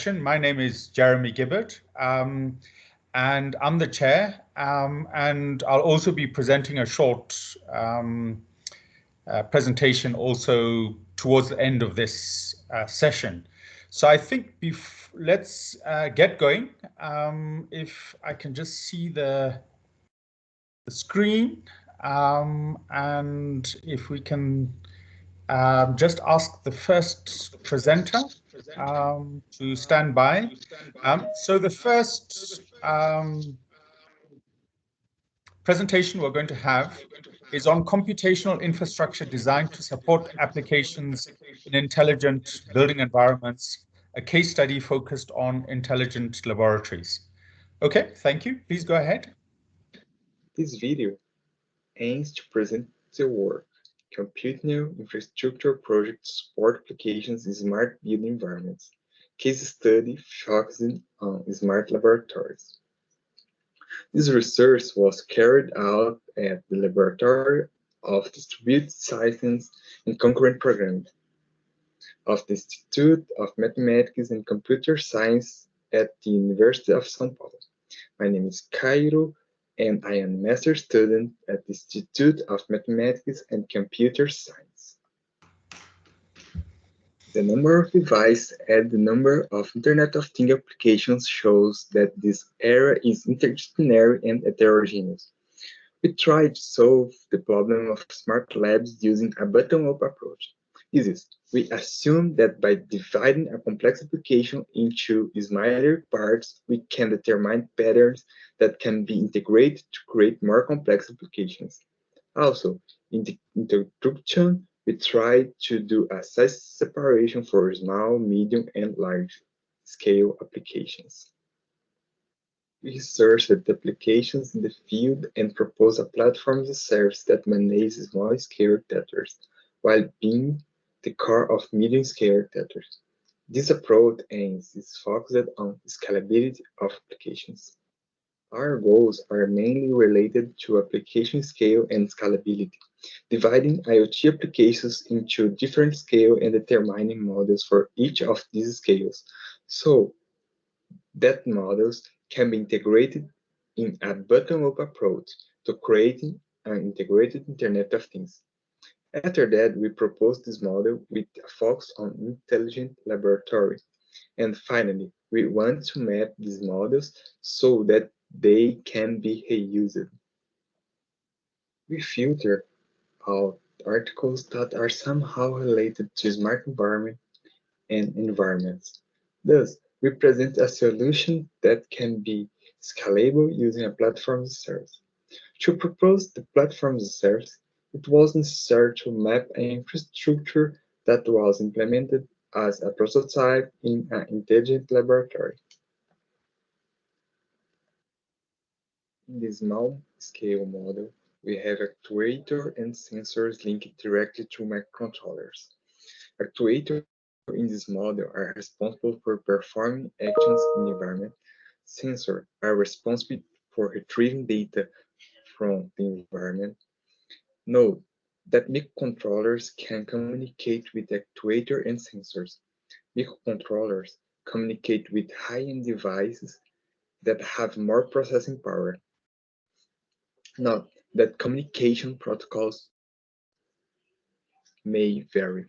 My name is Jeremy Gibbert, and I'm the chair, and I'll also be presenting a short presentation also towards the end of this session. So I think let's get going. If I can just see the screen, and if we can just ask the first presenter to stand by. So the first presentation we're going to have is on computational infrastructure designed to support applications in intelligent building environments, a case study focused on intelligent laboratories. Okay, thank you. Please go ahead. This video aims to present the work Computational Infrastructure Project to Support Applications in Smart Building Environments, case study focusing on smart laboratories. This research was carried out at the Laboratory of Distributed Systems and Concurrent Programming of the Institute of Mathematics and Computer Science at the University of São Paulo. My name is Cairo, and I am a master's student at the Institute of Mathematics and Computer Science. The number of devices and the number of Internet of Things applications shows that this area is interdisciplinary and heterogeneous. We tried to solve the problem of smart labs using a bottom-up approach. This is, we assume that by dividing a complex application into smaller parts, we can determine patterns that can be integrated to create more complex applications. Also, in the introduction, we tried to do a size separation for small, medium, and large-scale applications. We researched the applications in the field and proposed a platform as a service that manages small-scale detectors, while being the core of medium-scale detectors. This approach is focused on scalability of applications. Our goals are mainly related to application scale and scalability, dividing IoT applications into different scales and determining models for each of these scales, so that models can be integrated in a bottom-up approach to creating an integrated Internet of Things. After that, we proposed this model with a focus on intelligent laboratory. And finally, we want to map these models so that they can be reused. We filter out articles that are somehow related to smart environment and environments. Thus, we present a solution that can be scalable using a platform as a service. To propose the platform as a service, it was necessary to map an infrastructure that was implemented as a prototype in an intelligent laboratory. In the small-scale model, we have actuators and sensors linked directly to microcontrollers. Actuators in this model are responsible for performing actions in the environment. Sensors are responsible for retrieving data from the environment. Note that microcontrollers can communicate with actuators and sensors. Microcontrollers communicate with high-end devices that have more processing power. Note that communication protocols may vary.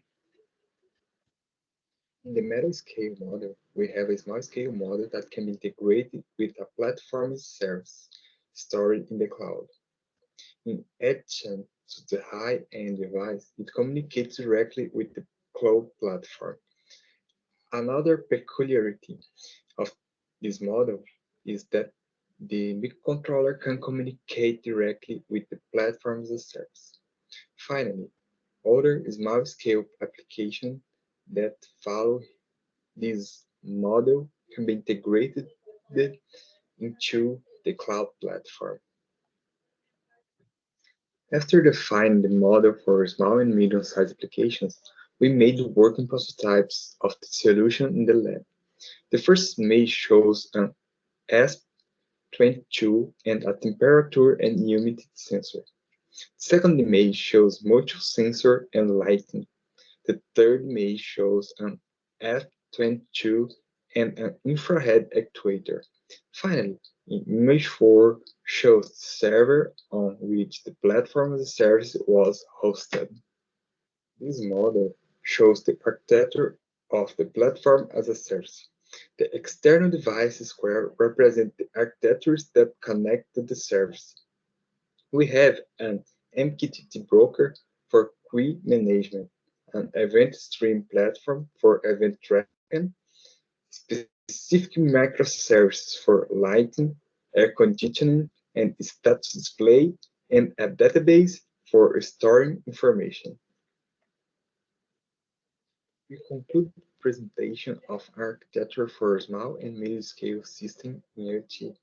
In the meta-scale model, we have a small-scale model that can be integrated with a platform service stored in the cloud. In addition to the high-end device, it communicates directly with the cloud platform. Another peculiarity of this model is that the microcontroller can communicate directly with the platform as a service. Finally, other small-scale applications that follow this model can be integrated into the cloud platform. After defining the model for small and medium-sized applications, we made working prototypes of the solution in the lab. The first image shows an S22 and a temperature and humidity sensor. The second image shows motion sensor and lighting. The third image shows an F22 and an infrared actuator. Finally, image 4 shows the server on which the platform as a service was hosted. This model shows the architecture of the platform as a service. The external devices square represent the architectures that connect to the service. We have an MQTT broker for queue management, an event stream platform for event tracking, specific microservices for lighting, air conditioning, and status display, and a database for storing information. We conclude the presentation of architecture for small and medium-scale system in IoT.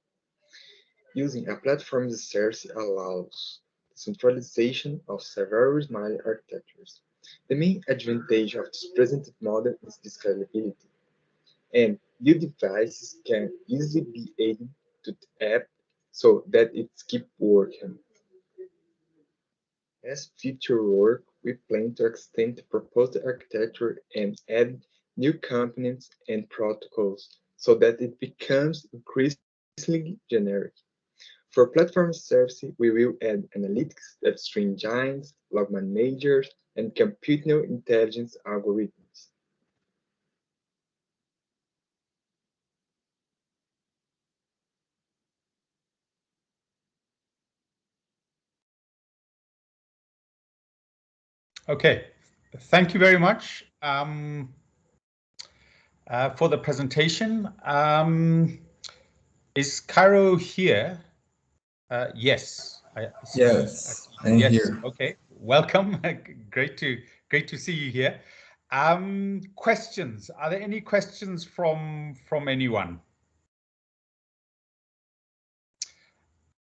Using a platform as a service allows the centralization of several small architectures. The main advantage of this presented model is the scalability, and new devices can easily be added to the app so that it keeps working. As future work, we plan to extend the proposed architecture and add new components and protocols so that it becomes increasingly generic. For platform service, we will add analytics, upstream engines, log managers, and computational intelligence algorithms. Okay, thank you very much for the presentation. Is Cairo here? Yes. Yes, I'm yes. here. Okay, welcome. Great to see you here. Questions? Are there any questions from anyone?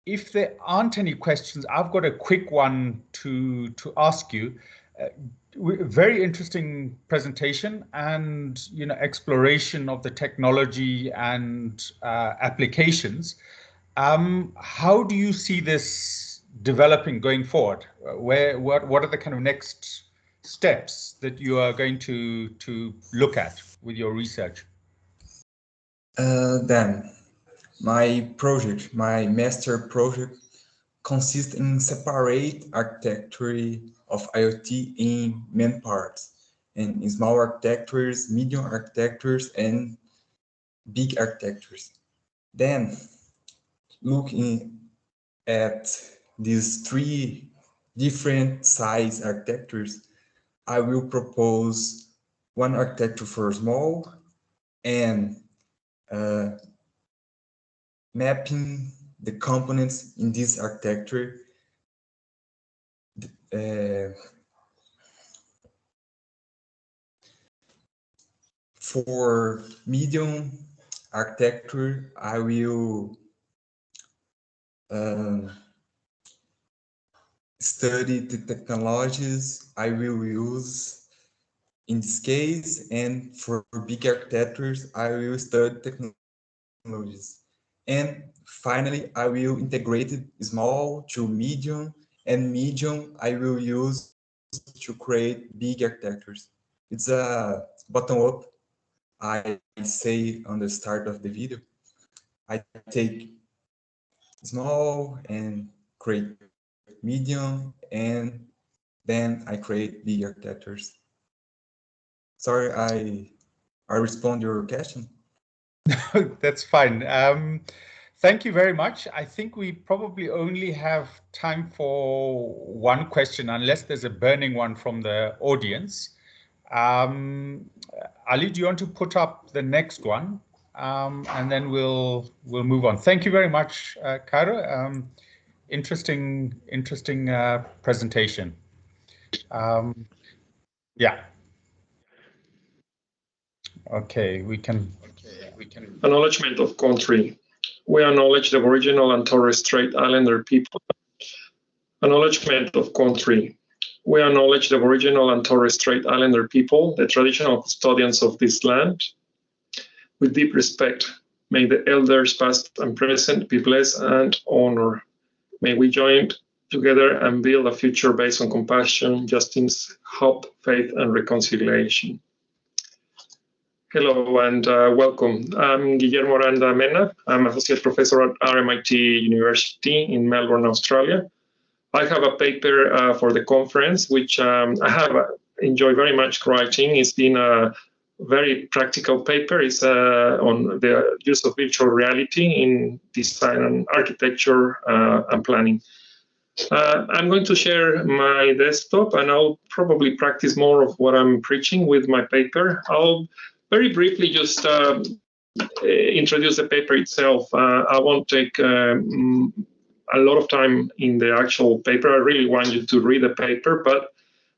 If there aren't any questions, I've got a quick one to ask you. Very interesting presentation and exploration of the technology and applications. How do you see this developing going forward? What are the kind of next steps that you are going to look at with your research? Then, my master project consists in separate architecture of IoT in main parts, and in small architectures, medium architectures, and big architectures. Then, looking at these three different size architectures, I will propose one architecture for small and mapping the components in this architecture for medium architecture. I will study the technologies I will use in this case, and for big architectures, I will study technologies. And finally, I will integrate small to medium, and medium I will use to create big architectures. It's a bottom-up. I say on the start of the video, I take small and create medium, and then I create big architectures. Sorry, I respond your question. That's fine. Thank you very much. I think we probably only have time for one question, unless there's a burning one from the audience. Ali, do you want to put up the next one? And then we'll move on. Thank you very much, Cairo. Interesting presentation. Yeah. Okay, we can. Acknowledgement of Country. We acknowledge the Aboriginal and Torres Strait Islander people. Acknowledgement of Country. We acknowledge the Aboriginal and Torres Strait Islander people, the traditional custodians of this land. With deep respect, may the elders past and present be blessed and honored. May we join together and build a future based on compassion, justice, hope, faith, and reconciliation. Hello and welcome. I'm Guillermo Aranda Mena. I'm Associate Professor at RMIT University in Melbourne, Australia. I have a paper for the conference, which I have enjoyed very much writing. It's been a very practical paper. It's on the use of virtual reality in design and architecture and planning. I'm going to share my desktop, and I'll probably practice more of what I'm preaching with my paper. I'll very briefly just introduce the paper itself. I won't take a lot of time in the actual paper. I really want you to read the paper, but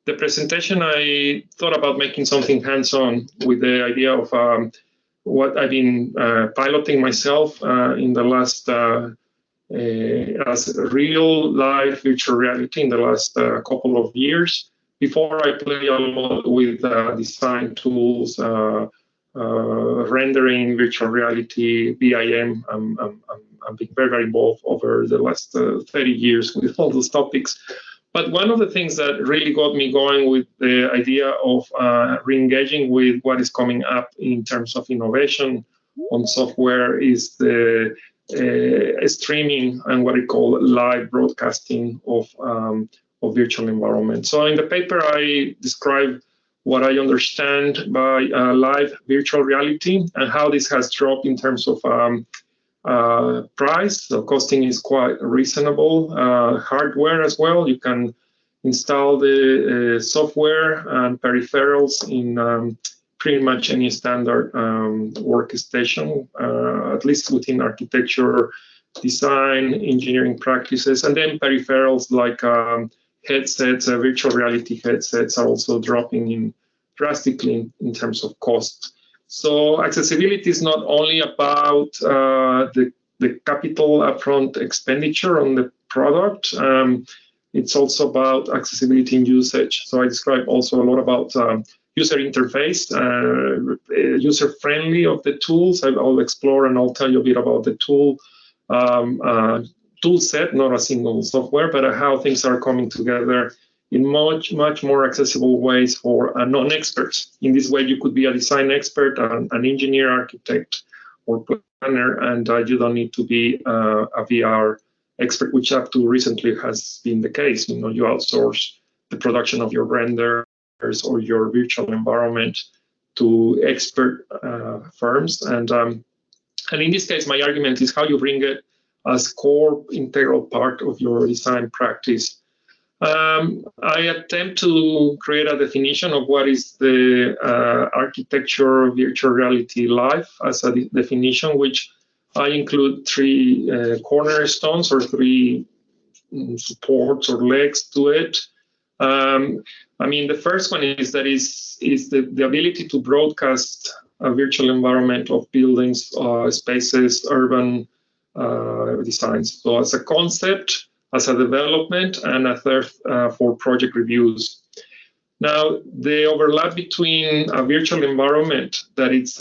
the presentation, I thought about making something hands-on with the idea of what I've been piloting myself in the last as real life virtual reality in the last couple of years. Before I play a lot with design tools, rendering, virtual reality, BIM. I've been very, very involved over the last 30 years with all those topics. But one of the things that really got me going with the idea of re-engaging with what is coming up in terms of innovation on software is the streaming and what we call live broadcasting of virtual environments. So in the paper, I describe what I understand by live virtual reality and how this has dropped in terms of price. So costing is quite reasonable. Hardware as well. You can install the software and peripherals in pretty much any standard workstation, at least within architecture, design, engineering practices, and then peripherals like headsets, virtual reality headsets are also dropping in drastically in terms of cost. So accessibility is not only about the capital upfront expenditure on the product, it's also about accessibility in usage. So I describe also a lot about user interface, user-friendly of the tools. I'll explore and I'll tell you a bit about the tool set, not a single software, but how things are coming together in much more accessible ways for non-experts. In this way, you could be a design expert, an engineer, architect, or planner, and you don't need to be a VR expert, which up to recently has been the case. You know, you outsource the production of your renders or your virtual environment to expert firms, and in this case, my argument is how you bring it as core integral part of your design practice. I attempt to create a definition of what is the architecture virtual reality life as a definition, which I include three cornerstones or three supports or legs to it. I mean, the first one is that is the ability to broadcast a virtual environment of buildings, spaces, urban designs. So as a concept, as a development, and a third for project reviews. Now, the overlap between a virtual environment that is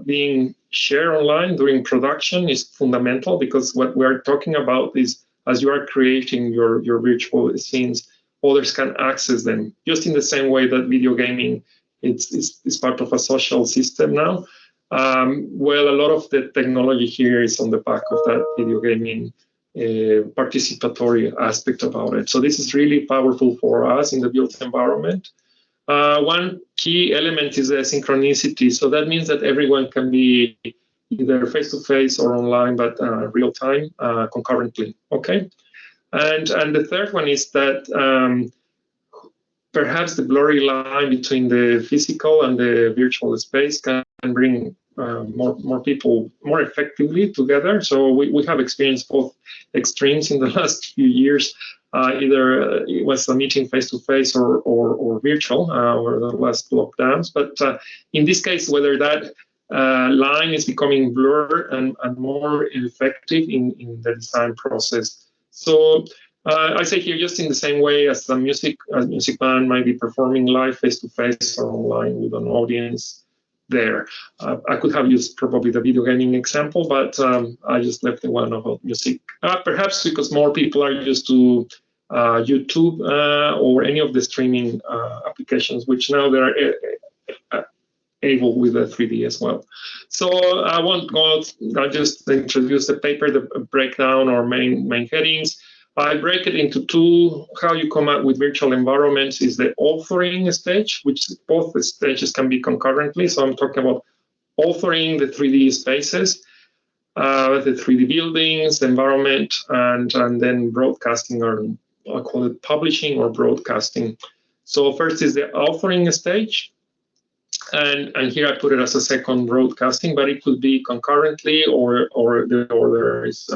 being shared online during production is fundamental, because what we're talking about is as you are creating your virtual scenes, others can access them, just in the same way that video gaming is part of a social system now. Well, a lot of the technology here is on the back of that video gaming participatory aspect about it. So this is really powerful for us in the built environment. One key element is the synchronicity. So that means that everyone can be either face-to-face or online, but real-time, concurrently, okay? And the third one is that perhaps the blurry line between the physical and the virtual space can bring more people more effectively together. So we have experienced both extremes in the last few years. Either it was a meeting face-to-face or virtual over the last lockdowns. But in this case, whether that line is becoming blurred and more effective in the design process. So I say here, just in the same way as a music band might be performing live face-to-face or online with an audience there. I could have used probably the video gaming example, but I just left the one about music. Perhaps because more people are used to YouTube or any of the streaming applications, which now there are able with the 3D as well. So I won't go out, I'll just introduce the paper, the breakdown or main headings. I break it into two. How you come up with virtual environments is the authoring stage, which both the stages can be concurrently. So I'm talking about authoring the 3D spaces, the 3D buildings, the environment, and then broadcasting, or I call it publishing or broadcasting. So first is the authoring stage. And here I put it as a second broadcasting, but it could be concurrently or the order is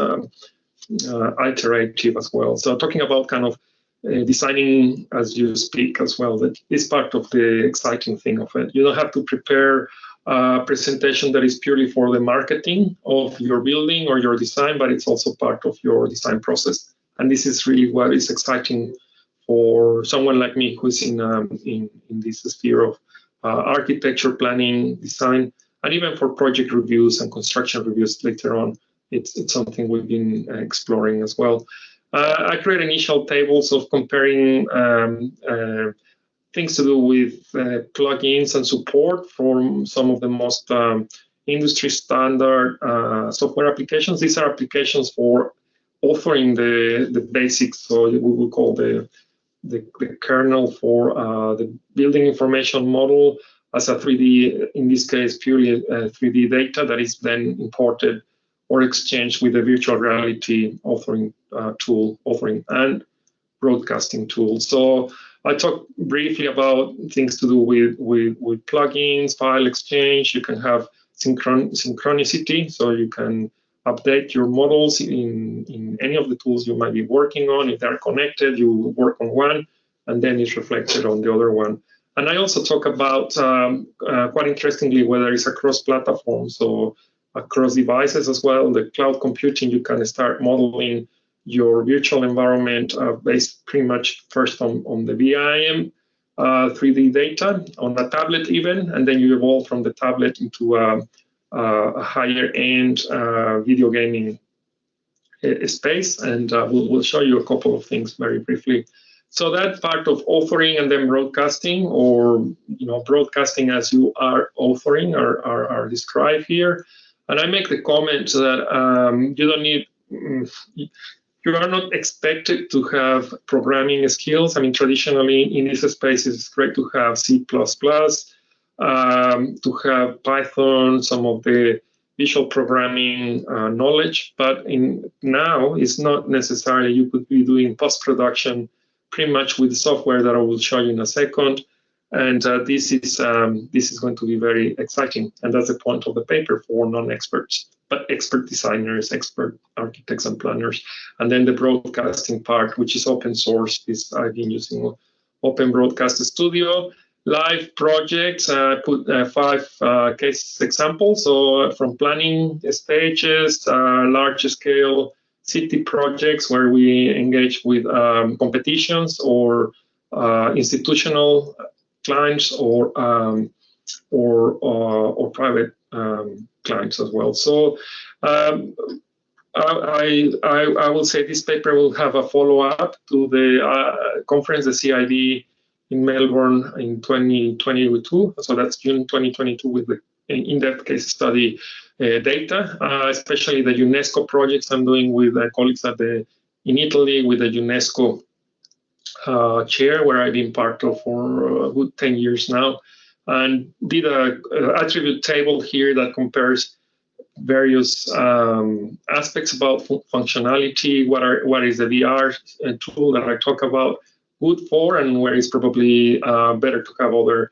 iterative as well. So talking about kind of designing as you speak as well, that is part of the exciting thing of it. You don't have to prepare a presentation that is purely for the marketing of your building or your design, but it's also part of your design process. And this is really what is exciting for someone like me who's in this sphere of architecture, planning, design, and even for project reviews and construction reviews later on. It's something we've been exploring as well. I create initial tables of comparing things to do with plugins and support for some of the most industry standard software applications. These are applications for authoring the basics, so we will call the kernel for the building information model as a 3D, in this case, purely 3D data that is then imported or exchanged with a virtual reality authoring tool, authoring and broadcasting tool. So I talked briefly about things to do with plugins, file exchange. You can have synchronicity, so you can update your models in any of the tools you might be working on. If they're connected, you work on one, and then it's reflected on the other one. And I also talk about, quite interestingly, whether it's across platforms, so across devices as well. The cloud computing, you can start modeling your virtual environment based pretty much first on the VIM 3D data on a tablet even, and then you evolve from the tablet into a higher end video gaming space. And we'll show you a couple of things very briefly. So that part of authoring and then broadcasting, or broadcasting as you are authoring, are described here. And I make the comment that you don't need, you are not expected to have programming skills. I mean, traditionally in these spaces, it's great to have C++, to have Python, some of the visual programming knowledge, but now it's not necessarily. You could be doing post-production pretty much with software that I will show you in a second. And this is going to be very exciting. And that's the point of the paper for non-experts, but expert designers, expert architects and planners. And then the broadcasting part, which is open source, is I've been using Open Broadcast Studio. Live projects, I put 5 case examples. So from planning stages, large scale city projects where we engage with competitions or institutional clients or private clients as well. So I will say this paper will have a follow-up to the conference, the CIB in Melbourne in 2022. So that's June 2022 with the in-depth case study data, especially the UNESCO projects I'm doing with colleagues in Italy with the UNESCO chair, where I've been part of for a good 10 years now, and did a attribute table here that compares various aspects about functionality, what is the VR tool that I talk about good for, and where it's probably better to have other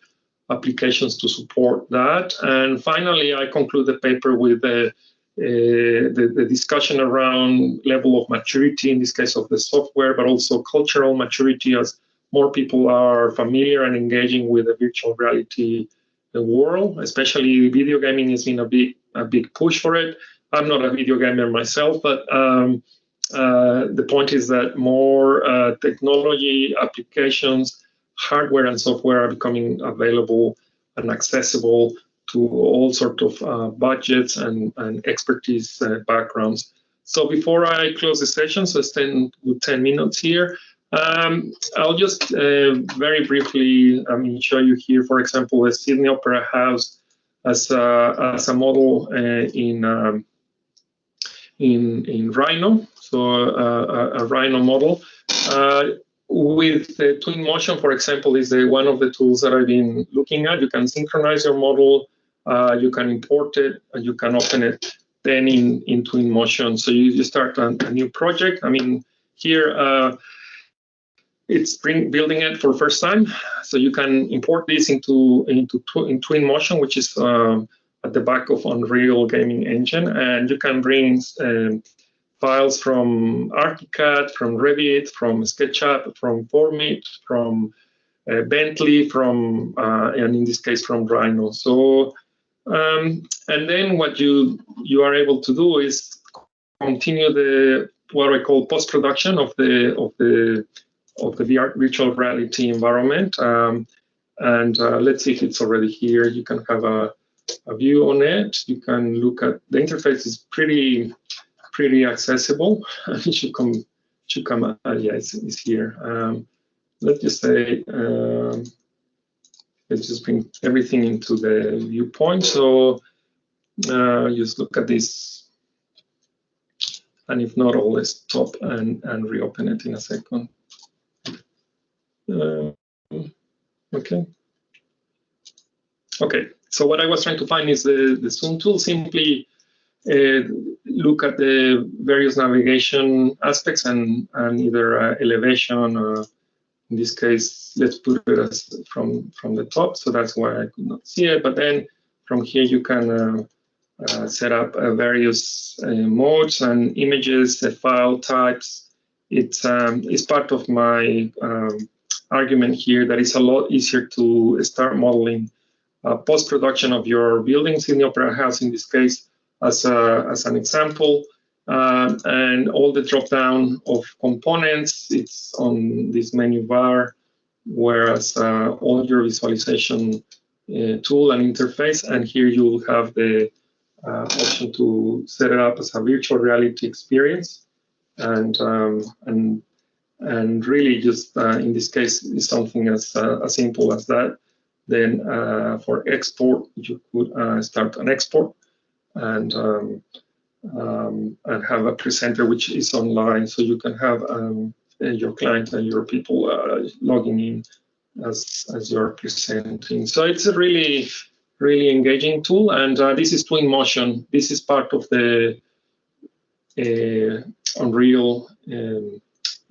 applications to support that. And finally, I conclude the paper with the discussion around level of maturity, in this case of the software, but also cultural maturity as more people are familiar and engaging with the virtual reality world. Especially video gaming has been a big push for it. I'm not a video gamer myself, but the point is that more technology applications, hardware and software are becoming available and accessible to all sorts of budgets and expertise backgrounds. So before I close the session, so it's 10 minutes here, I'll just very briefly show you here, for example, the Sydney Opera House as a model in Rhino, so a Rhino model. With the Twinmotion, for example, is one of the tools that I've been looking at. You can synchronize your model, you can import it, and you can open it then in Twinmotion. So you start a new project. I mean, here it's building it for the first time. So you can import this into Twinmotion, which is at the back of Unreal Gaming Engine, and you can bring files from ArchiCAD, from Revit, from SketchUp, from Formit, from Bentley, and in this case from Rhino. So and then what you are able to do is continue what I call post-production of the VR virtual reality environment. And let's see if it's already here. You can have a view on it. You can look at the interface. Is pretty accessible. It should come. Yeah, it's here. Let's just say let's just bring everything into the viewpoint. So just look at this, and if not, I'll stop and reopen it in a second. Okay. So what I was trying to find is the zoom tool. Simply look at the various navigation aspects and either elevation, or in this case, let's put it as from the top. So that's why I could not see it. But then from here you can set up various modes and images, file types. It's part of my argument here that it's a lot easier to start modeling post-production of your buildings in the Opera House, in this case, as an example. And all the drop-down of components, it's on this menu bar, whereas all your visualization tool and interface, and here you will have the option to set it up as a virtual reality experience. And really just in this case is something as simple as that. Then for export, you could start an export and have a presenter which is online, so you can have your client and your people logging in as you're presenting. So it's a really engaging tool, and this is Twinmotion. This is part of the Unreal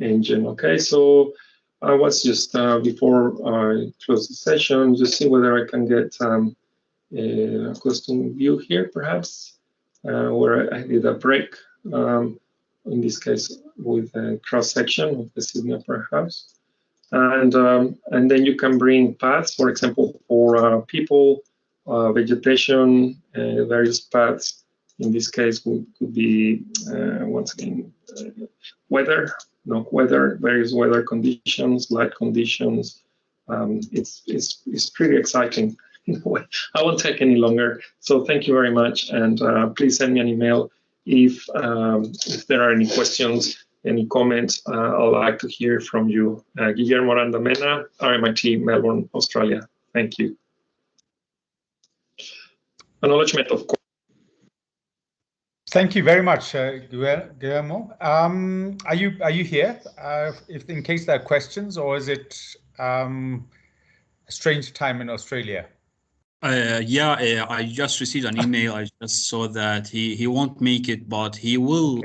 engine. Okay, so I was just before I close the session, just see whether I can get a custom view here, perhaps, where I did a break. In this case, with a cross section of the Sydney Opera House, and then you can bring paths, for example, for people, vegetation, various paths. In this case, could be once again weather. Various weather conditions, light conditions. It's pretty exciting. I won't take any longer. So thank you very much, and please send me an email if there are any questions, any comments. I'd like to hear from you. Guillermo Arandamena, RMIT, Melbourne, Australia. Thank you. Acknowledgement of course. Thank you very much, Guillermo. Are you here? If in case there are questions, or is it a strange time in Australia? Yeah, I just received an email. I just saw that he won't make it, but he will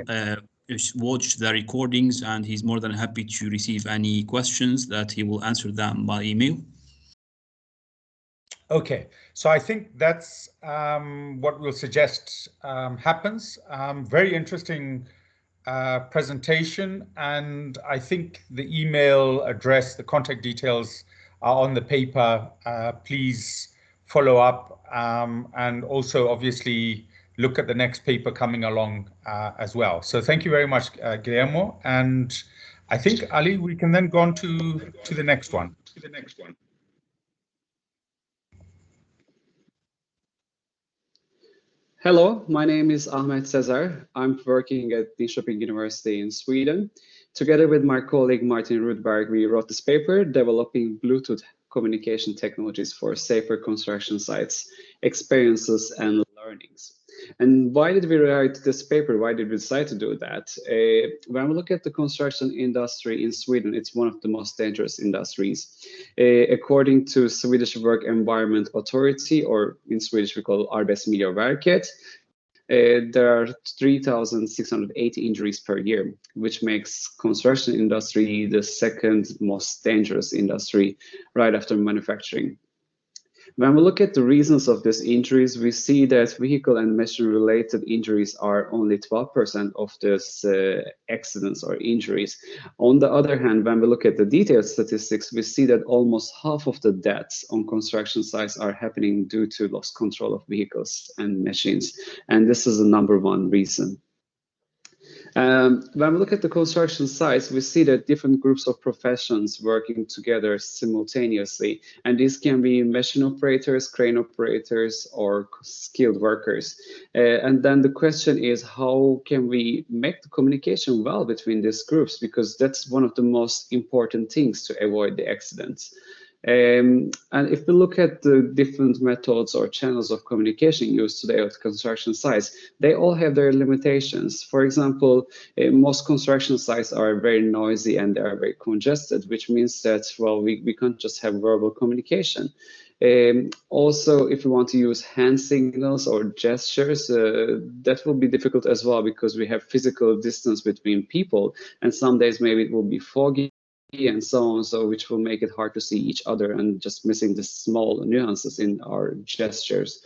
watch the recordings, and he's more than happy to receive any questions that he will answer them by email. Okay, so I think that's what we'll suggest happens. Very interesting presentation, and I think the email address, the contact details are on the paper. Please follow up, and also obviously look at the next paper coming along as well. So thank you very much, Guillermo, and I think, Ali, we can then go on to the next one. Hello, my name is Ahmed Cesar. I'm working at Leeds Beckett University in Sweden. Together with my colleague Martin Rudberg, we wrote this paper developing Bluetooth communication technologies for safer construction sites, experiences, and learnings. And why did we write this paper? Why did we decide to do that? When we look at the construction industry in Sweden, it's one of the most dangerous industries. According to Swedish Work Environment Authority, or in Swedish we call Arbetsmiljöverket, there are 3,680 injuries per year, which makes construction industry the second most dangerous industry right after manufacturing. When we look at the reasons of these injuries, we see that vehicle and machine-related injuries are only 12% of these accidents or injuries. On the other hand, when we look at the detailed statistics, we see that almost half of the deaths on construction sites are happening due to lost control of vehicles and machines. And this is the #1 reason. When we look at the construction sites, we see that different groups of professions working together simultaneously, and these can be machine operators, crane operators, or skilled workers. And then the question is, how can we make the communication well between these groups? Because that's one of the most important things to avoid the accidents. And if we look at the different methods or channels of communication used today at construction sites, they all have their limitations. For example, most construction sites are very noisy and they are very congested, which means that, well, we can't just have verbal communication. Also, if we want to use hand signals or gestures, that will be difficult as well, because we have physical distance between people, and some days maybe it will be foggy and so on, so which will make it hard to see each other and just missing the small nuances in our gestures.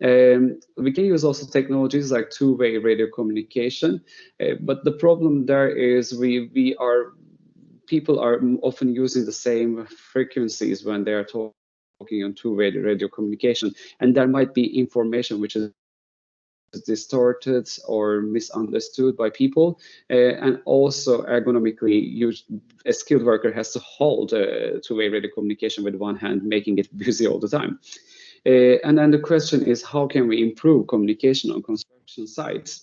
We can use also technologies like two-way radio communication, but the problem there is people are often using the same frequencies when they are talking on two-way radio communication, and there might be information which is distorted or misunderstood by people, and also ergonomically, a skilled worker has to hold two-way radio communication with one hand, making it busy all the time. And then the question is, how can we improve communication on construction sites?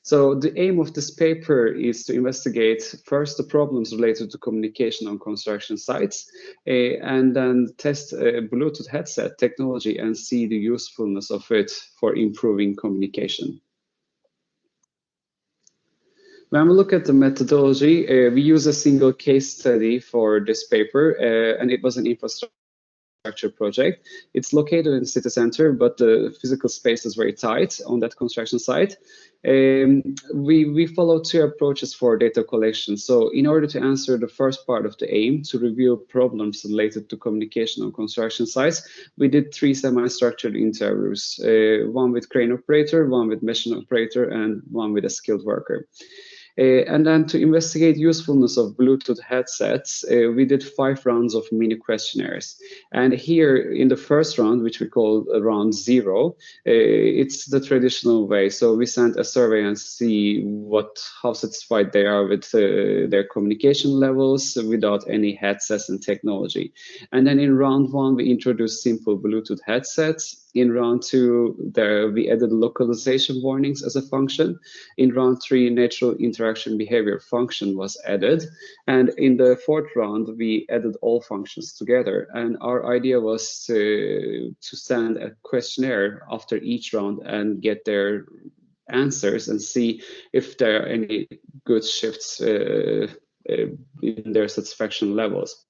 So the aim of this paper is to investigate first the problems related to communication on construction sites, and then test a Bluetooth headset technology and see the usefulness of it for improving communication. When we look at the methodology, we use a single case study for this paper, and it was an infrastructure project. It's located in the city center, but the physical space is very tight on that construction site. We follow two approaches for data collection. So in order to answer the first part of the aim, to review problems related to communication on construction sites, we did 3 semi-structured interviews, one with crane operator, one with machine operator, and one with a skilled worker. And then to investigate usefulness of Bluetooth headsets, we did 5 rounds of mini questionnaires. And here in the first round, which we call round 0, it's the traditional way. So we sent a survey and see how satisfied they are with their communication levels without any headsets and technology. And then in round 1, we introduced simple Bluetooth headsets. In round 2, we added localization warnings as a function. In round 3, natural interaction behavior function was added. And in the 4th round, we added all functions together. And our idea was to send a questionnaire after each round and get their answers and see if there are any good shifts in their satisfaction levels.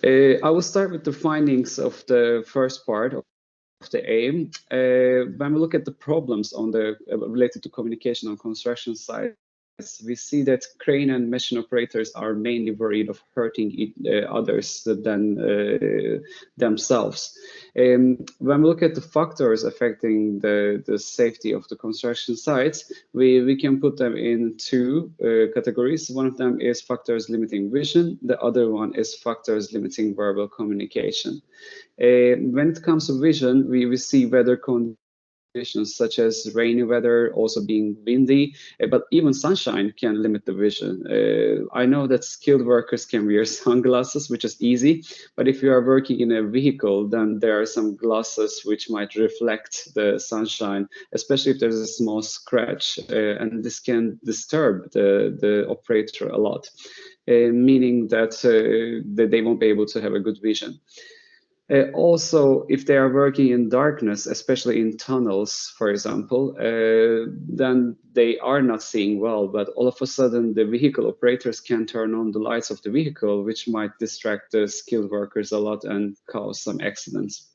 I will start with the findings of the first part of the aim. When we look at the problems related to communication on construction sites, we see that crane and machine operators are mainly worried of hurting others than themselves. When we look at the factors affecting the safety of the construction sites, we can put them in 2 categories. One of them is factors limiting vision. The other one is factors limiting verbal communication. When it comes to vision, we see weather conditions such as rainy weather, also being windy, but even sunshine can limit the vision. I know that skilled workers can wear sunglasses, which is easy, but if you are working in a vehicle, then there are some glasses which might reflect the sunshine, especially if there's a small scratch, and this can disturb the operator a lot. meaning that, that they won't be able to have a good vision. Also, if they are working in darkness, especially in tunnels, for example, then they are not seeing well, but all of a sudden the vehicle operators can turn on the lights of the vehicle, which might distract the skilled workers a lot and cause some accidents.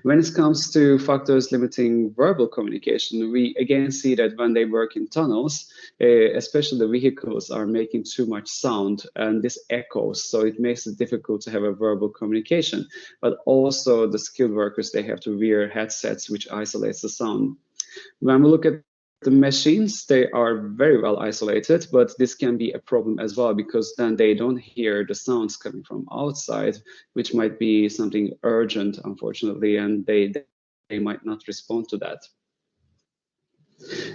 When it comes to factors limiting verbal communication, we again see that when they work in tunnels, especially the vehicles are making too much sound and this echoes, so it makes it difficult to have a verbal communication. But also the skilled workers, they have to wear headsets which isolates the sound. When we look at the machines, they are very well isolated, but this can be a problem as well, because then they don't hear the sounds coming from outside, which might be something urgent, unfortunately, and they might not respond to that.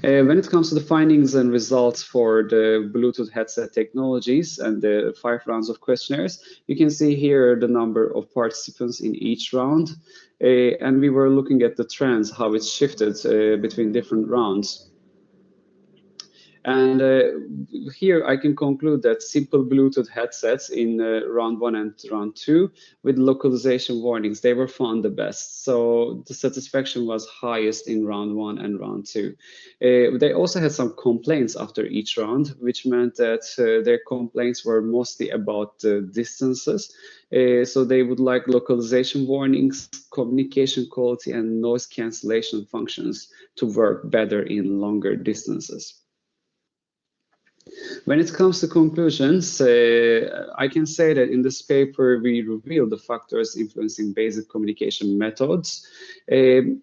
When it comes to the findings and results for the Bluetooth headset technologies and the 5 rounds of questionnaires, you can see here the number of participants in each round. And we were looking at the trends, how it shifted between different rounds. And here I can conclude that simple Bluetooth headsets in round 1 and round 2 with localization warnings, they were found the best. So the satisfaction was highest in round 1 and round 2. They also had some complaints after each round, which meant that their complaints were mostly about distances. So they would like localization warnings, communication quality, and noise cancellation functions to work better in longer distances. When it comes to conclusions, I can say that in this paper, we revealed the factors influencing basic communication methods.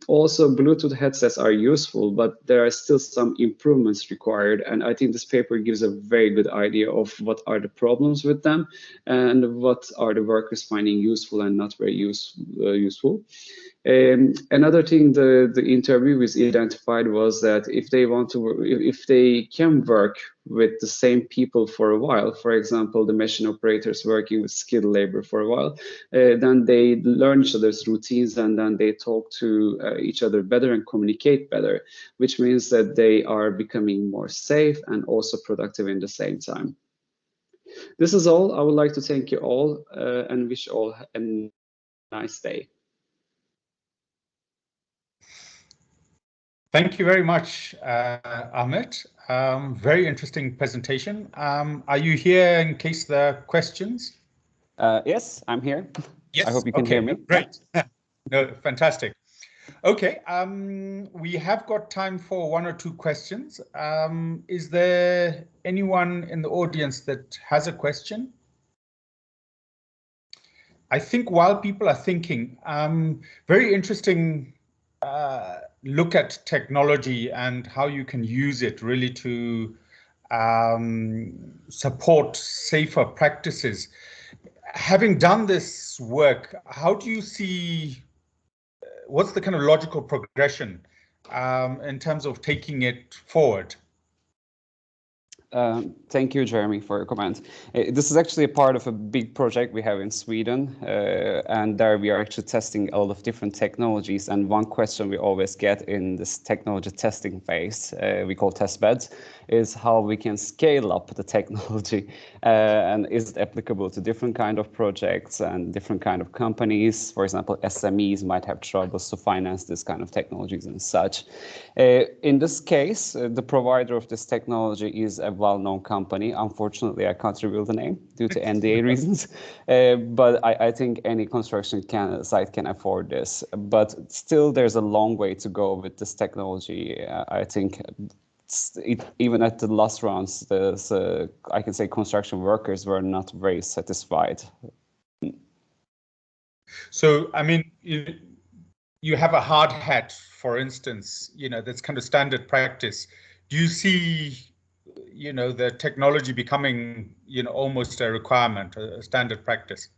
Also, Bluetooth headsets are useful, but there are still some improvements required. And I think this paper gives a very good idea of what are the problems with them and what are the workers finding useful and not very useful. Another thing the interviewees identified was that if they want to, if they can work with the same people for a while, for example, the machine operators working with skilled labor for a while, then they learn each other's routines and then they talk to each other better and communicate better, which means that they are becoming more safe and also productive in the same time. This is all. I would like to thank you all and wish you all a nice day. Thank you very much, Amit. Very interesting presentation. Are you here in case there are questions? Yes, I'm here. Yes. I hope you can hear me. Great. No, fantastic. Okay, we have got time for 1 or 2 questions. Is there anyone in the audience that has a question? I think while people are thinking, very interesting look at technology and how you can use it really to support safer practices. Having done this work, how do you see, what's the kind of logical progression in terms of taking it forward? Thank you, Jeremy, for your comment. This is actually a part of a big project we have in Sweden, and there we are actually testing a lot of different technologies. And one question we always get in this technology testing phase, we call test beds, is how we can scale up the technology and is it applicable to different kind of projects and different kind of companies. For example, SMEs might have troubles to finance this kind of technologies and such. In this case, the provider of this technology is a well-known company. Unfortunately, I can't reveal the name due to NDA reasons, but I think any construction site can afford this. But still, there's a long way to go with this technology. I think even at the last rounds, I can say construction workers were not very satisfied. So, I mean, you have a hard hat, for instance, that's kind of standard practice. Do you see, the technology becoming, almost a requirement, a standard practice?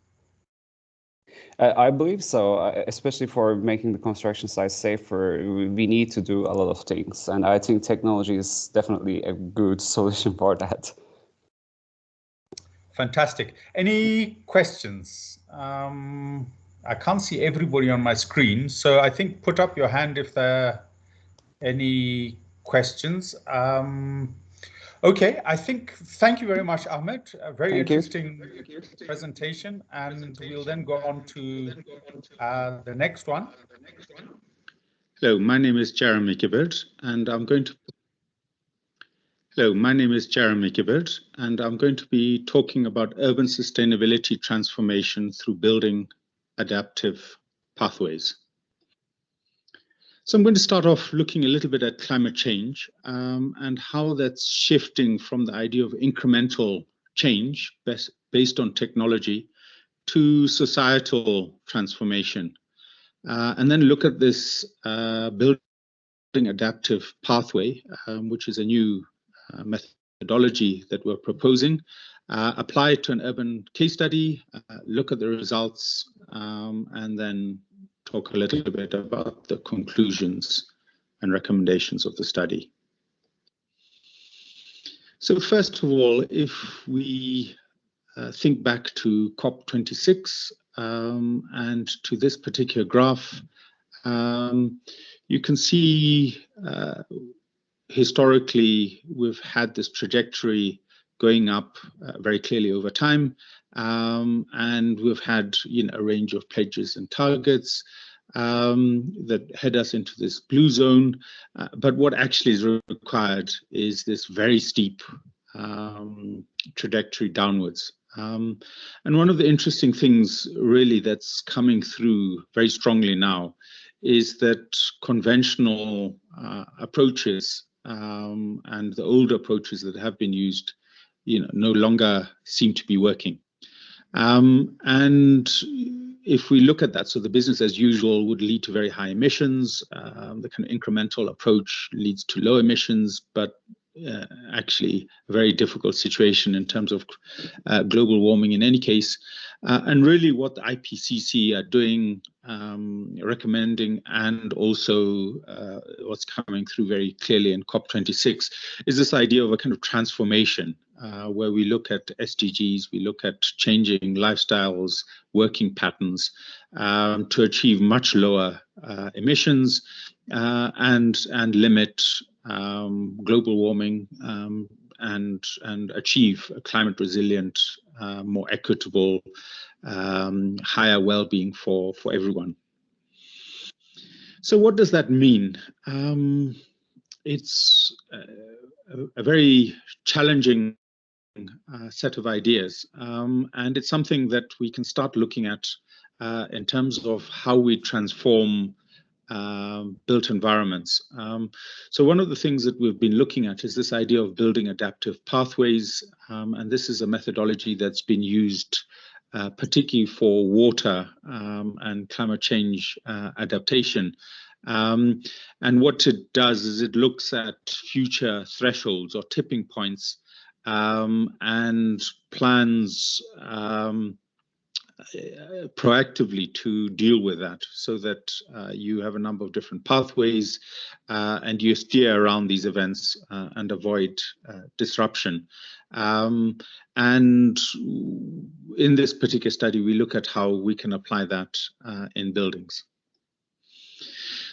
I believe so, especially for making the construction site safer. We need to do a lot of things, and I think technology is definitely a good solution for that. Fantastic. Any questions? I can't see everybody on my screen, so I think put up your hand if there are any questions. Okay, I think, thank you very much, Ahmed. A very Thank you. interesting presentation, and we'll then go on to the next one. Hello, my name is Jeremy Gibbard, and I'm going to be talking about urban sustainability transformation through building adaptive pathways. So I'm going to start off looking a little bit at climate change and how that's shifting from the idea of incremental change based on technology to societal transformation. And then look at this building adaptive pathway, which is a new methodology that we're proposing, apply it to an urban case study, look at the results, and then talk a little bit about the conclusions and recommendations of the study. So first of all, if we think back to COP26 and to this particular graph, you can see historically we've had this trajectory going up very clearly over time, and we've had a range of pledges and targets that head us into this blue zone, but what actually is required is this very steep trajectory downwards. And one of the interesting things really that's coming through very strongly now is that conventional approaches and the old approaches that have been used, no longer seem to be working. And if we look at that, so the business as usual would lead to very high emissions. The kind of incremental approach leads to low emissions, but actually a very difficult situation in terms of global warming in any case. And really what the IPCC are doing, recommending, and also what's coming through very clearly in COP26 is this idea of a kind of transformation where we look at SDGs, we look at changing lifestyles, working patterns to achieve much lower emissions and limit global warming and achieve a climate resilient, more equitable, higher well-being for everyone. So what does that mean? It's a very challenging set of ideas, and it's something that we can start looking at in terms of how we transform built environments. So one of the things that we've been looking at is this idea of building adaptive pathways, and this is a methodology that's been used particularly for water and climate change adaptation. And what it does is it looks at future thresholds or tipping points and plans proactively to deal with that, so that you have a number of different pathways and you steer around these events and avoid disruption. And in this particular study, we look at how we can apply that in buildings.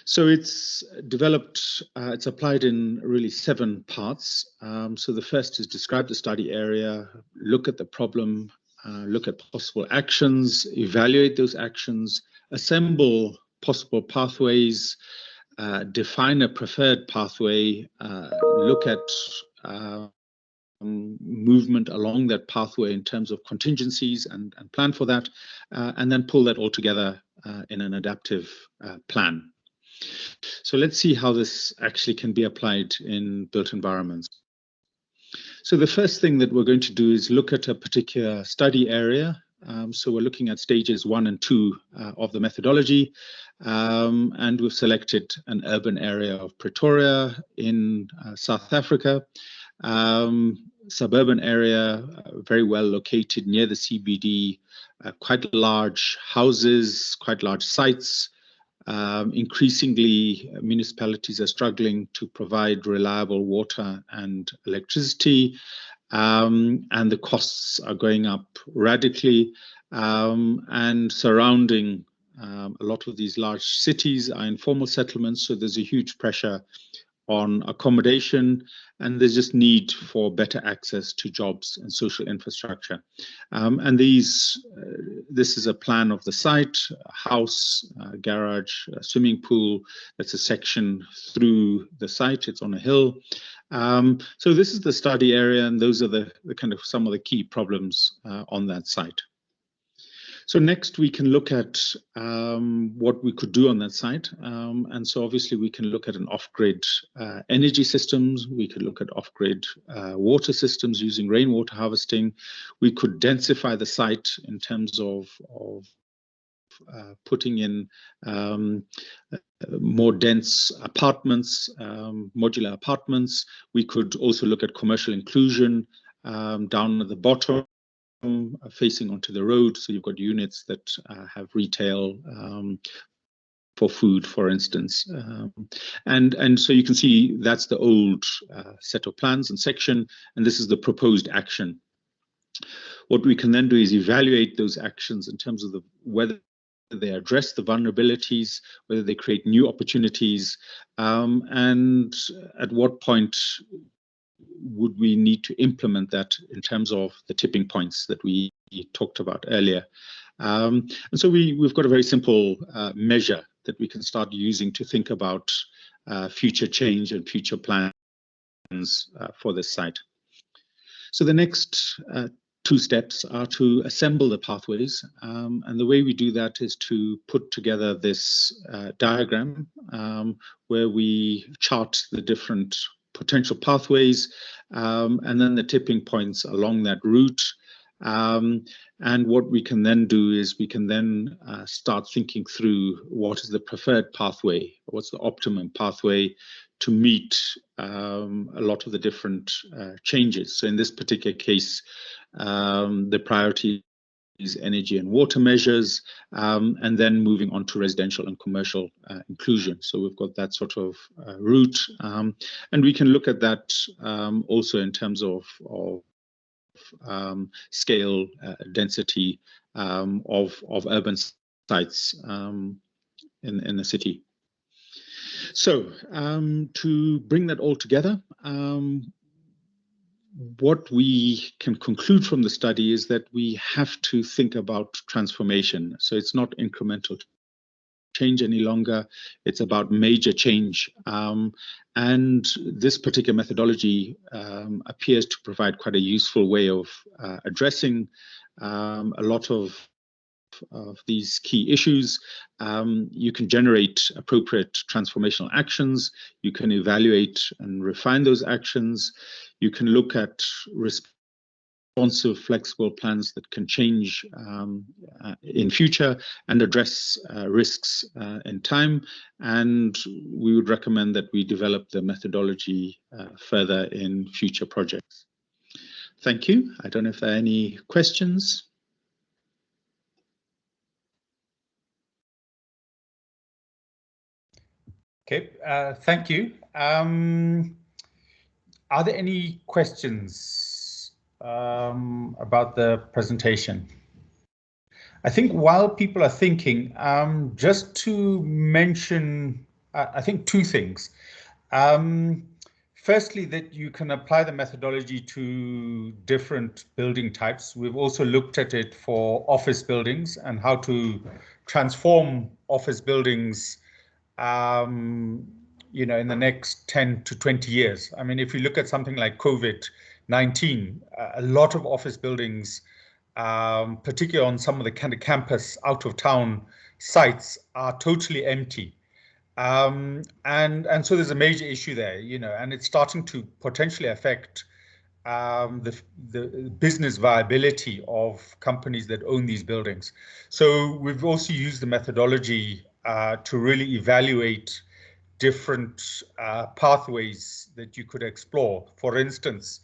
So it's developed, it's applied in really 7 parts. So the first is describe the study area, look at the problem, look at possible actions, evaluate those actions, assemble possible pathways, define a preferred pathway, look at movement along that pathway in terms of contingencies and plan for that, and then pull that all together in an adaptive plan. So let's see how this actually can be applied in built environments. So the first thing that we're going to do is look at a particular study area. So we're looking at stages 1 and 2 of the methodology, and we've selected an urban area of Pretoria in South Africa, suburban area, very well located near the CBD, quite large houses, quite large sites. Increasingly, municipalities are struggling to provide reliable water and electricity, and the costs are going up radically. And surrounding a lot of these large cities are informal settlements, so there's a huge pressure on accommodation, and there's just need for better access to jobs and social infrastructure. And this is a plan of the site: a house, a garage, a swimming pool. That's a section through the site. It's on a hill. So this is the study area, and those are the kind of some of the key problems on that site. So next we can look at what we could do on that site. And so obviously we can look at an off-grid energy systems. We could look at off-grid water systems using rainwater harvesting. We could densify the site in terms of putting in more dense apartments, modular apartments. We could also look at commercial inclusion down at the bottom, facing onto the road. So you've got units that have retail for food, for instance. And so you can see that's the old set of plans and section, and this is the proposed action. What we can then do is evaluate those actions in terms of whether they address the vulnerabilities, whether they create new opportunities, and at what point would we need to implement that in terms of the tipping points that we talked about earlier. And so we've got a very simple measure that we can start using to think about future change and future plans for this site. So the next two steps are to assemble the pathways, and the way we do that is to put together this diagram where we chart the different potential pathways and then the tipping points along that route. And what we can then do is we can then start thinking through what is the preferred pathway, what's the optimum pathway to meet a lot of the different changes. So in this particular case, the priority is energy and water measures, and then moving on to residential and commercial inclusion. So we've got that sort of route, and we can look at that also in terms of scale, density of urban sites in the city. So to bring that all together, what we can conclude from the study is that we have to think about transformation. So it's not incremental change any longer, it's about major change. And this particular methodology appears to provide quite a useful way of addressing a lot of these key issues. You can generate appropriate transformational actions. You can evaluate and refine those actions. You can look at responsive, flexible plans that can change in future and address risks in time. And we would recommend that we develop the methodology further in future projects. Thank you. I don't know if there are any questions. Okay, thank you. Are there any questions about the presentation? I think while people are thinking, just to mention, I think two things. Firstly, that you can apply the methodology to different building types. We've also looked at it for office buildings and how to transform office buildings you know, in the next 10 to 20 years. I mean, if you look at something like COVID-19, a lot of office buildings, particularly on some of the kind of campus out of town sites, are totally empty. And so there's a major issue there, you know, and it's starting to potentially affect the business viability of companies that own these buildings. So we've also used the methodology to really evaluate different pathways that you could explore. For instance,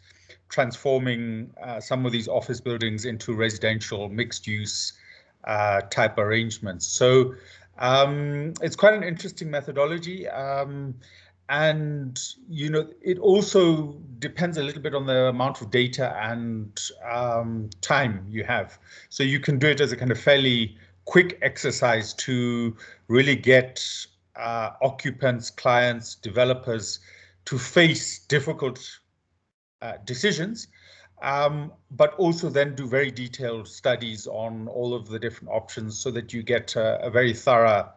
transforming some of these office buildings into residential mixed use type arrangements. So it's quite an interesting methodology. And, you know, it also depends a little bit on the amount of data and time you have. So you can do it as a kind of fairly quick exercise to really get occupants, clients, developers face difficult decisions, but also then do very detailed studies on all of the different options so that you get a very thorough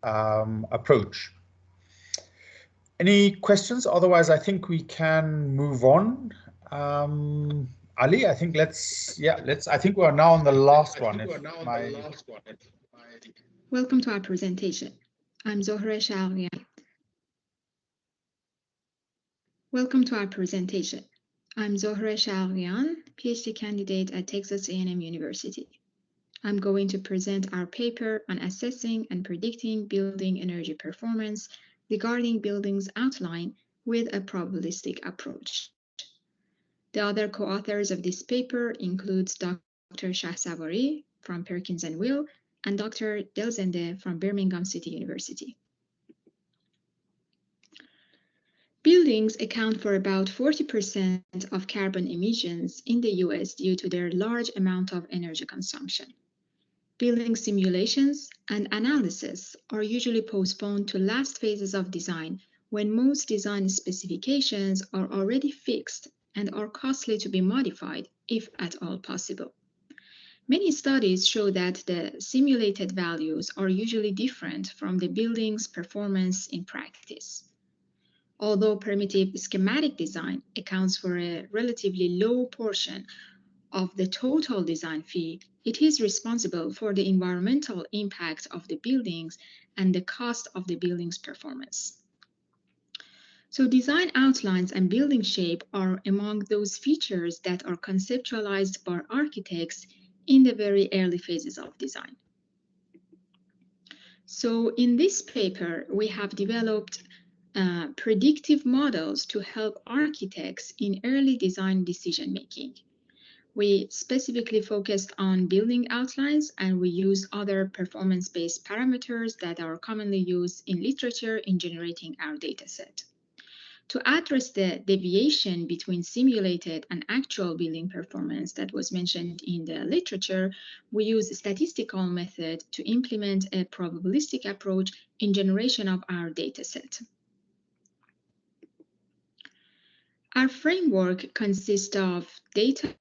approach. Any questions? Otherwise, I think we can move on. Ali, I think let's. I think we are now on the last one. Welcome to our presentation. I'm Zohra Shalrian. Welcome to our presentation. I'm Zohra Shalrian, PhD candidate at Texas A&M University. I'm going to present our paper on assessing and predicting building energy performance regarding buildings outline with a probabilistic approach. The other co-authors of this paper include Dr. Shahsavari from Perkins and Will and Dr. Delzende from Birmingham City University. Buildings account for about 40% of carbon emissions in the US due to their large amount of energy consumption. Building simulations and analysis are usually postponed to last phases of design when most design specifications are already fixed and are costly to be modified, if at all possible. Many studies show that the simulated values are usually different from the building's performance in practice. Although primitive schematic design accounts for a relatively low portion of the total design fee, it is responsible for the environmental impact of the buildings and the cost of the building's performance. So design outlines and building shape are among those features that are conceptualized by architects in the very early phases of design. So in this paper, we have developed predictive models to help architects in early design decision-making. We specifically focused on building outlines, and we use other performance-based parameters that are commonly used in literature in generating our dataset. To address the deviation between simulated and actual building performance that was mentioned in the literature, we use a statistical method to implement a probabilistic approach in generation of our dataset. Our framework consists of data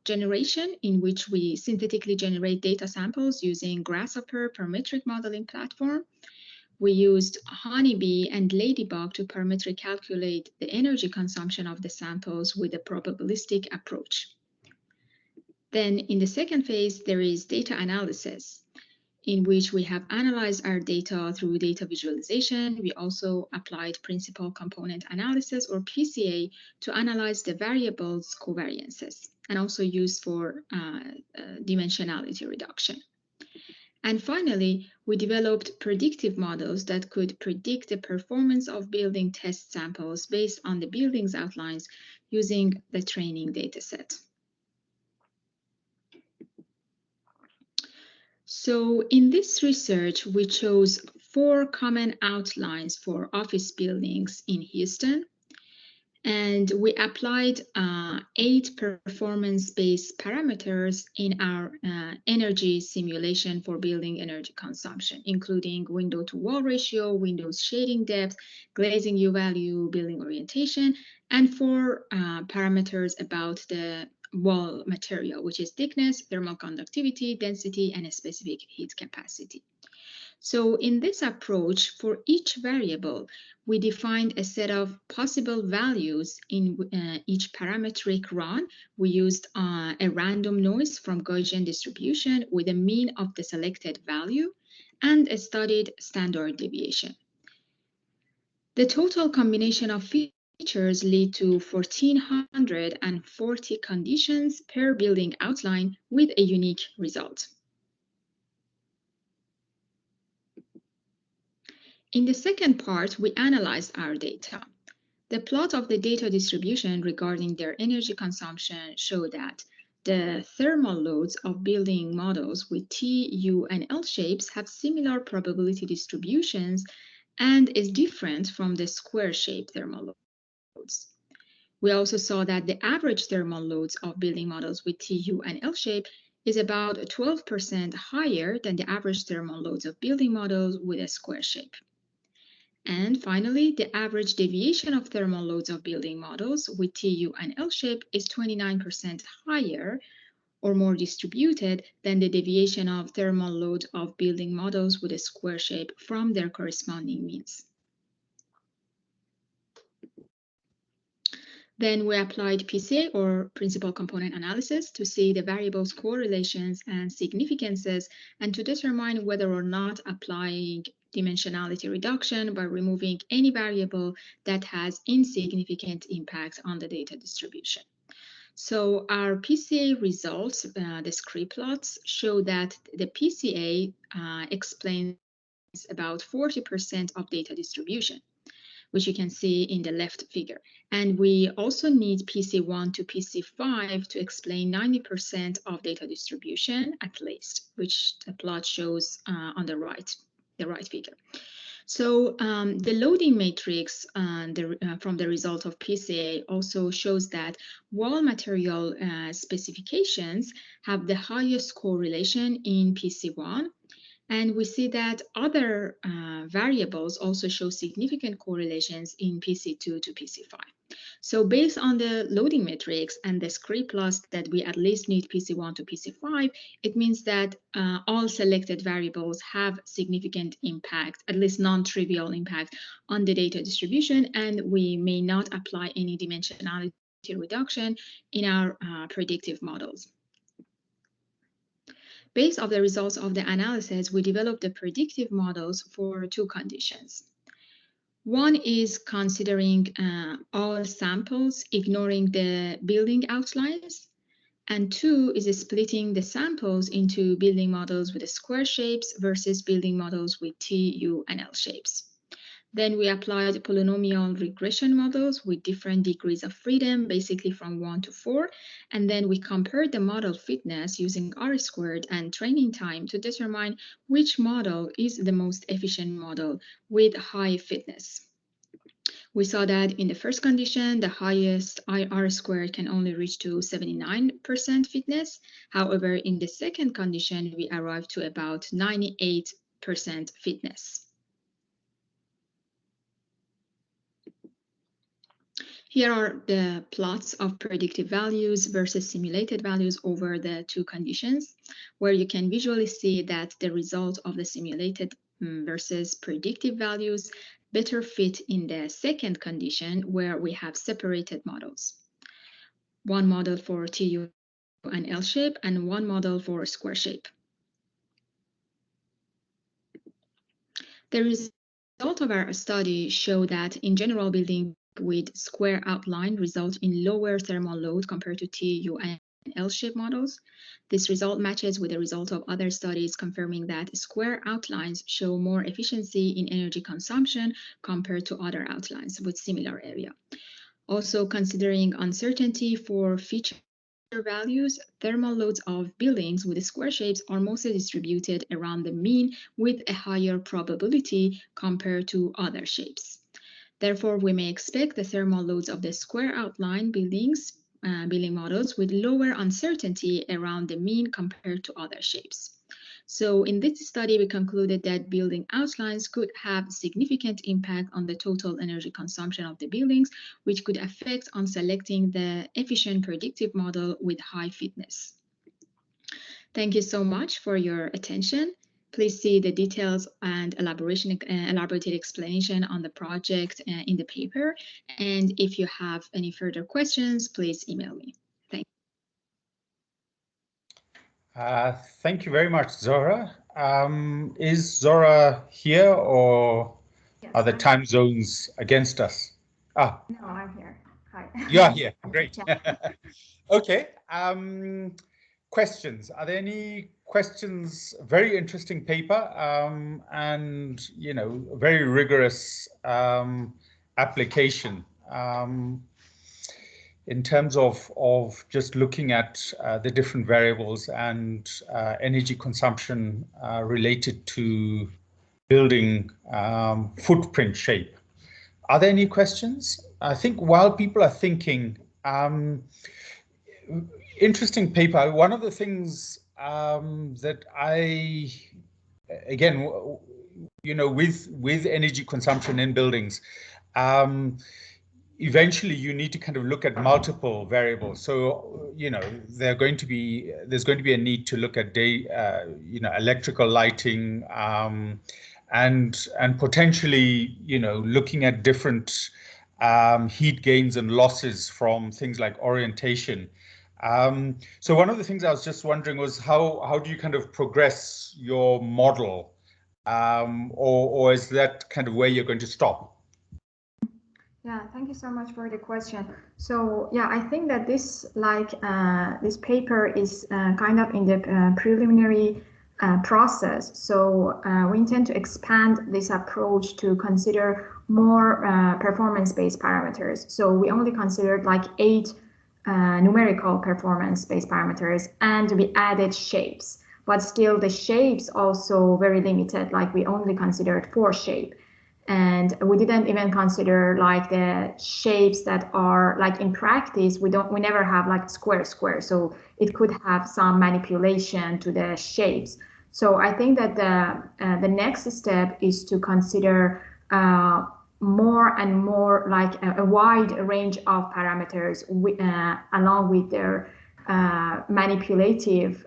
generation, in which we synthetically generate data samples using Grasshopper parametric modeling platform. We used Honeybee and Ladybug to parametrically calculate the energy consumption of the samples with a probabilistic approach. Then in the second phase, there is data analysis, in which we have analyzed our data through data visualization. We also applied principal component analysis, or PCA, to analyze the variables covariances, and also used for dimensionality reduction. And finally, we developed predictive models that could predict the performance of building test samples based on the building's outlines using the training dataset. So in this research, we chose 4 common outlines for office buildings in Houston, and we applied 8 performance-based parameters in our energy simulation for building energy consumption, including window-to-wall ratio, windows shading depth, glazing U value, building orientation, and 4 parameters about the wall material, which is thickness, thermal conductivity, density, and a specific heat capacity. So in this approach, for each variable, we defined a set of possible values in each parametric run. We used a random noise from Gaussian distribution with a mean of the selected value and a studied standard deviation. The total combination of features lead to 1,440 conditions per building outline with a unique result. In the second part, we analyzed our data. The plot of the data distribution regarding their energy consumption showed that the thermal loads of building models with T, U, and L shapes have similar probability distributions and is different from the square-shaped thermal loads. We also saw that the average thermal loads of building models with T, U, and L shape is about 12% higher than the average thermal loads of building models with a square shape. And finally, the average deviation of thermal loads of building models with TU and L shape is 29% higher or more distributed than the deviation of thermal load of building models with a square shape from their corresponding means. Then we applied PCA, or principal component analysis, to see the variables' correlations and significances and to determine whether or not applying dimensionality reduction by removing any variable that has insignificant impact on the data distribution. So our PCA results, the script plots, show that the PCA explains about 40% of data distribution, which you can see in the left figure. And we also need PC1 to PC5 to explain 90% of data distribution at least, which the plot shows on the right figure. So the loading matrix from the result of PCA also shows that wall material specifications have the highest correlation in PC1. And we see that other variables also show significant correlations in PC2 to PC5. So based on the loading matrix and the script plots that we at least need PC1 to PC5, it means that all selected variables have significant impact, at least non-trivial impact on the data distribution, and we may not apply any dimensionality reduction in our predictive models. Based on the results of the analysis, we developed the predictive models for two conditions. One is considering all samples, ignoring the building outlines. And two is splitting the samples into building models with square shapes versus building models with T, U, and L shapes. Then we applied polynomial regression models with different degrees of freedom, basically from 1 to 4. And then we compared the model fitness using R² and training time to determine which model is the most efficient model with high fitness. We saw that in the first condition, the highest R² can only reach to 79% fitness. However, in the second condition, we arrived to about 98% fitness. Here are the plots of predictive values versus simulated values over the two conditions, where you can visually see that the result of the simulated versus predictive values better fit in the second condition, where we have separated models. One model for TU and L shape and one model for square shape. The result of our study show that in general, building with square outline result in lower thermal load compared to TU and L-shaped models. This result matches with the result of other studies confirming that square outlines show more efficiency in energy consumption compared to other outlines with similar area. Also, considering uncertainty for feature values, thermal loads of buildings with square shapes are mostly distributed around the mean with a higher probability compared to other shapes. Therefore, we may expect the thermal loads of the square outline building models with lower uncertainty around the mean compared to other shapes. So in this study, we concluded that building outlines could have significant impact on the total energy consumption of the buildings, which could affect on selecting the efficient predictive model with high fitness. Thank you so much for your attention. Please see the details and elaborated explanation on the project in the paper. And if you have any further questions, please email me. Thank you. Thank you very much, Zora. Is Zora here, or yes, are the time zones against us? Ah. No, I'm here. Hi. You are here. Great. Okay. Questions? Are there any questions? Very interesting paper, and very rigorous application in terms of just looking at the different variables and energy consumption related to building footprint shape. Are there any questions? I think while people are thinking, interesting paper. One of the things that you know, with energy consumption in buildings, eventually you need to kind of look at multiple variables. So, you know, there's going to be a need to look at you know, electrical lighting, and potentially, you know, looking at different heat gains and losses from things like orientation. So one of the things I was just wondering was how do you kind of progress your model, or is that kind of where you're going to stop? Yeah, thank you so much for the question. So yeah, I think that this this paper is kind of in the preliminary process. So we intend to expand this approach to consider more performance-based parameters. So we only considered like 8 numerical performance-based parameters, and we added shapes. But still the shapes also very limited, like we only considered 4 shapes. And we didn't even consider like the shapes that are like in practice, we never have like square. So it could have some manipulation to the shapes. So I think that the next step is to consider more and more like a wide range of parameters along with their manipulative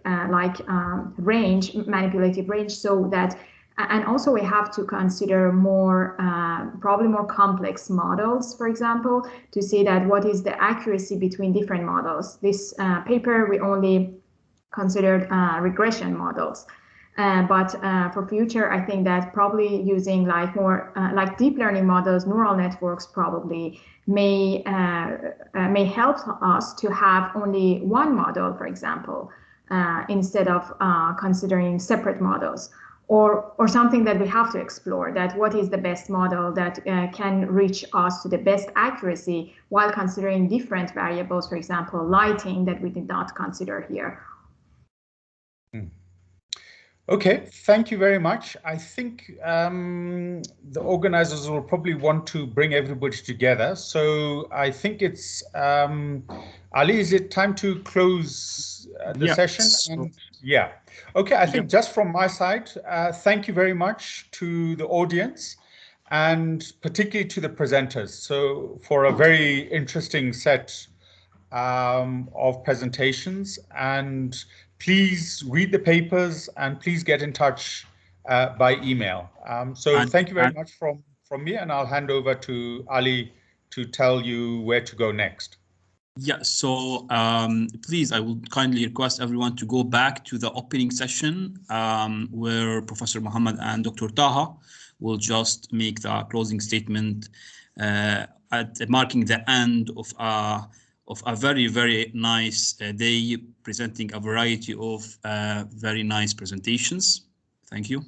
range, so that. And also we have to consider more, probably more complex models, for example, to see that what is the accuracy between different models. This paper, we only considered regression models. But for future, I think that probably using like more like deep learning models, neural networks probably may help us to have only one model, for example, instead of considering separate models. Or something that we have to explore, that what is the best model that can reach us to the best accuracy while considering different variables, for example, lighting, that we did not consider here. Okay, thank you very much. I think the organizers will probably want to bring everybody together. So I think it's, Ali, is it time to close the session? And, yeah. Okay, I think just from my side, thank you very much to the audience and particularly to the presenters. So for a very interesting set of presentations, and please read the papers and please get in touch by email. So thank you very much from me, and I'll hand over to Ali to tell you where to go next. Yeah, so please, I would kindly request everyone to go back to the opening session where Professor Muhammad and Dr. Taha will just make the closing statement at marking the end of a very, very nice day, presenting a variety of very nice presentations. Thank you.